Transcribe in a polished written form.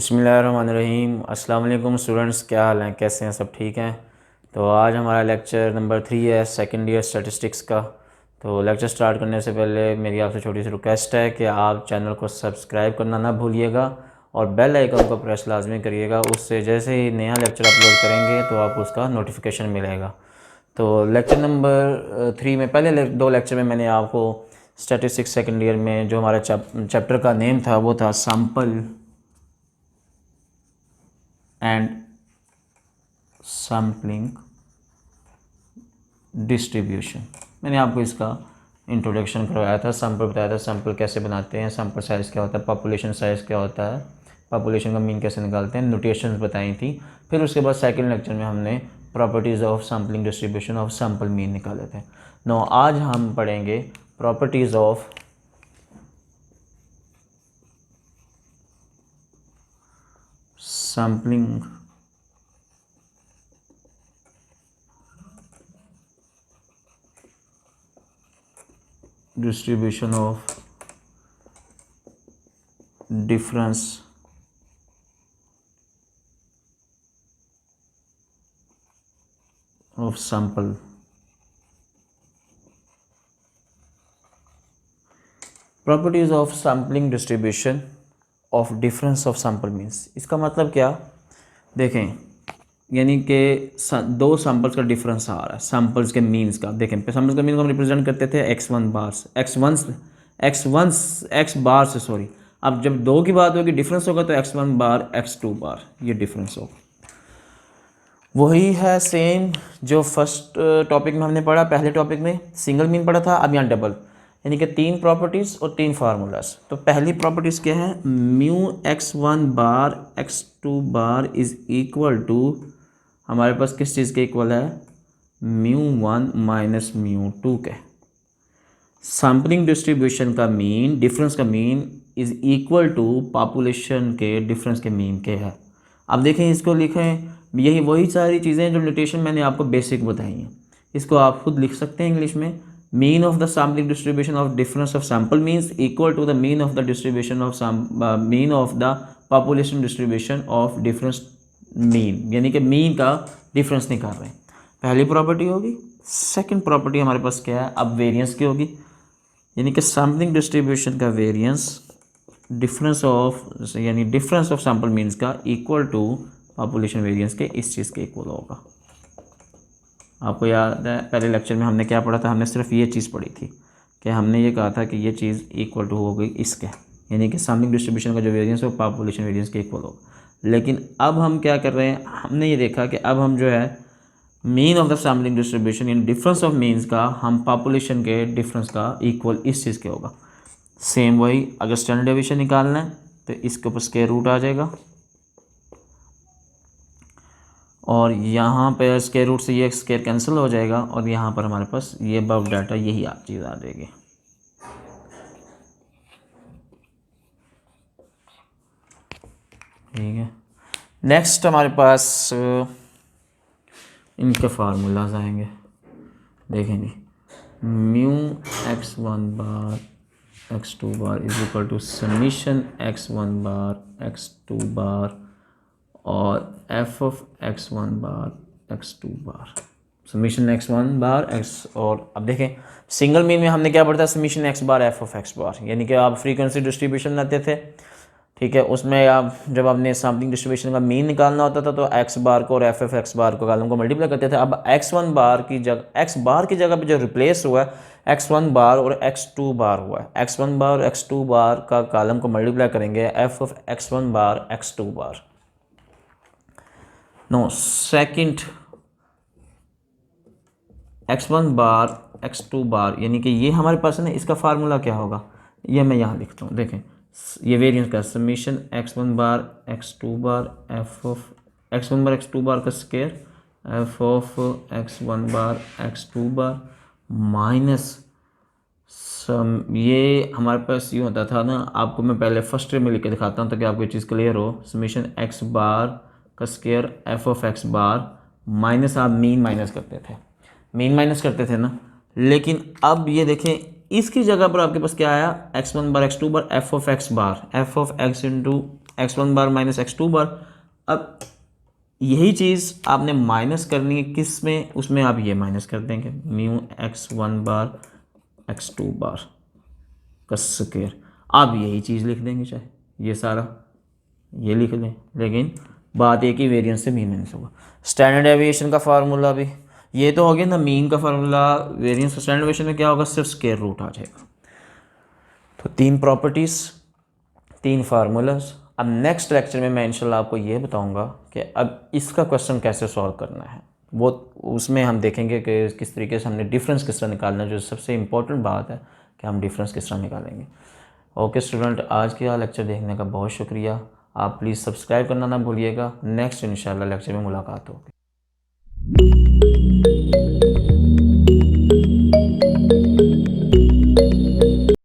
बिस्मिल्लाहिर्रहमानिर्रहीम। अस्सलाम वालेकुम स्टूडेंट्स, क्या हाल हैं, कैसे हैं, सब ठीक हैं। तो आज हमारा लेक्चर नंबर 3 है सेकंड ईयर स्टैटिस्टिक्स का। तो लेक्चर स्टार्ट करने से पहले मेरी आपसे छोटी सी रिक्वेस्ट है कि आप चैनल को सब्सक्राइब करना ना भूलिएगा और बेल आइकन को प्रेस लाजमी करिएगा। उससे जैसे ही नया लेक्चर अपलोड करेंगे तो आपको उसका नोटिफिकेशन मिलेगा। तो लेक्चर नंबर 3 में पहले दो लेक्चर में मैंने आपको स्टैटिस्टिक्स सेकंड ईयर में जो हमारा चैप्टर का नेम था वो था सैम्पल एंड सैम्पलिंग डिस्ट्रीब्यूशन। मैंने आपको इसका इंट्रोडक्शन करवाया था, सैम्पल बताया था, सैम्पल कैसे बनाते हैं, सैम्पल साइज़ क्या होता है, पॉपुलेशन साइज़ क्या होता है, पॉपुलेशन का मीन कैसे निकालते हैं, नोटेशंस बताई थी। फिर उसके बाद सेकंड लेक्चर में हमने properties of sampling distribution of sample mean निकाले थे। नो आज हम पढ़ेंगे properties of sampling distribution of difference of sample। Properties of sampling distribution of difference of sample means, इसका मतलब क्या, देखें, यानी कि दो सैम्पल्स का डिफरेंस आ रहा है सैम्पल्स के मीन्स का। देखें, सैम्पल्स का मीन को हम रिप्रेजेंट करते थे x1 बार से सॉरी। अब जब दो की बात होगी डिफरेंस होगा तो x1 बार x2 बार ये डिफरेंस होगा। वही है सेम जो फर्स्ट टॉपिक में हमने पढ़ा, पहले टॉपिक में सिंगल मीन पढ़ा था, अब यहाँ डबल, यानी कि 3 प्रॉपर्टीज़ और 3 फार्मूलाज। तो पहली प्रॉपर्टीज़ क्या है, mu x1 bar x2 bar is equal to, हमारे पास किस चीज़ के इक्वल है, μ1 माइनस μ2 के। सैम्पलिंग डिस्ट्रीब्यूशन का मीन, डिफरेंस का mean is equal to population के डिफरेंस के मीन के है। अब देखें, इसको लिखें, यही वही सारी चीज़ें जो नोटेशन मैंने आपको बेसिक बताई हैं, इसको आप खुद लिख सकते हैं इंग्लिश में। Mean of the sampling distribution of difference of sample means equal to the mean of the distribution of mean of the population distribution of difference mean, यानी कि मीन का डिफरेंस निकाल रहे हैं। पहली प्रॉपर्टी होगी। सेकंड प्रॉपर्टी हमारे पास क्या है, अब वेरिएंस की होगी, यानी कि सैम्पलिंग डिस्ट्रीब्यूशन का वेरिएंस डिफरेंस ऑफ, यानी डिफरेंस ऑफ सैम्पल मीन्स का इक्वल टू पॉपुलेशन वेरिएंस के इस चीज़ के इक्वल होगा। आपको याद है पहले लेक्चर में हमने क्या पढ़ा था, हमने सिर्फ ये चीज़ पढ़ी थी कि हमने ये कहा था कि ये चीज़ इक्वल टू हो गई इसके, यानी कि सैम्पलिंग डिस्ट्रीब्यूशन का जो वेरिएंस है वो पॉपुलेशन वेरिएंस के इक्वल होगा। लेकिन अब हम क्या कर रहे हैं, हमने ये देखा कि अब हम जो है mean of the sampling distribution in difference of means का हम पॉपुलेशन के डिफरेंस का इक्वल इस चीज़ के होगा। सेम वही, अगर स्टैंडर्ड डेविएशन निकालना है तो इसके ऊपर स्क्वायर रूट आ जाएगा और यहाँ पे स्क्वायर रूट से ये स्क्वायर कैंसिल हो जाएगा और यहाँ पर हमारे पास ये अबव डाटा यही आप चीज़ आ जाएगी। ठीक है, नेक्स्ट हमारे पास इनके फार्मूलाज आएंगे, देखेंगे। Mu x1 bar x2 bar is equal to summation x1 bar x2 bar और f of x1 bar x2 bar, summation x1 bar x। और अब देखें सिंगल मीन में हमने क्या पढ़ा था, summation x bar f of x बार, यानी कि आप फ्रीक्वेंसी डिस्ट्रीब्यूशन लाते थे, ठीक है। उसमें आप जब आपने सैम्पलिंग डिस्ट्रीब्यूशन का मीन निकालना होता था तो x बार को और f ऑफ x बार को कॉलम को मल्टीप्लाई करते थे। अब x1 बार की जगह x बार की जगह पे जो रिप्लेस हुआ है x1 बार और x2 बार हुआ है, x1 बार और x2 बार का कॉलम को मल्टीप्लाई करेंगे f of x1 bar x2 bar. No second x1 bar x2 bar, यानी कि ये हमारे पास है ना, इसका फार्मूला क्या होगा, ये मैं यहाँ लिखता हूँ। देखें ये वेरिएंस का summation x1 bar x2 bar f of x1 bar x2 बार का square f of x1 bar x2 bar minus ये हमारे पास ये होता था ना, आपको मैं पहले फर्स्ट में लिख के दिखाता हूँ ताकि आपको ये चीज़ क्लियर हो। समीशन x बार का square f of x bar minus, आप मीन माइनस करते थे, मीन माइनस करते थे ना। लेकिन अब ये देखें इसकी जगह पर आपके पास क्या आया, x1 bar x2 bar f of x bar, f of x into x1 bar minus x2 बार। अब यही चीज़ आपने माइनस करनी है किस में, उसमें आप ये माइनस कर देंगे म्यू x1 बार x2 बार का स्क्वायर। आप यही चीज़ लिख देंगे, चाहे ये सारा ये लिख लें, लेकिन बात एक ही वेरिएंस से मीन माइनस होगा। स्टैंडर्ड एविएशन का फार्मूला भी ये तो हो गया ना, मीन का फार्मूला, वेरिएंस स्टैंडर्ड एविएशन में क्या होगा, सिर्फ स्क्वायर रूट आ जाएगा। तो 3 प्रॉपर्टीज़, 3 फार्मूलाज। अब नेक्स्ट लेक्चर में मैं इंशाल्लाह आपको ये बताऊंगा कि अब इसका क्वेश्चन कैसे सॉल्व करना है। वो उसमें हम देखेंगे कि किस तरीके से हमने डिफरेंस किस तरह निकालना है, जो सबसे इम्पोर्टेंट बात है कि हम डिफरेंस किस तरह निकालेंगे। ओके स्टूडेंट, आज का लेक्चर देखने का बहुत शुक्रिया। आप प्लीज़ सब्सक्राइब करना ना भूलिएगा। नेक्स्ट इंशाल्लाह लेक्चर में मुलाकात होगी।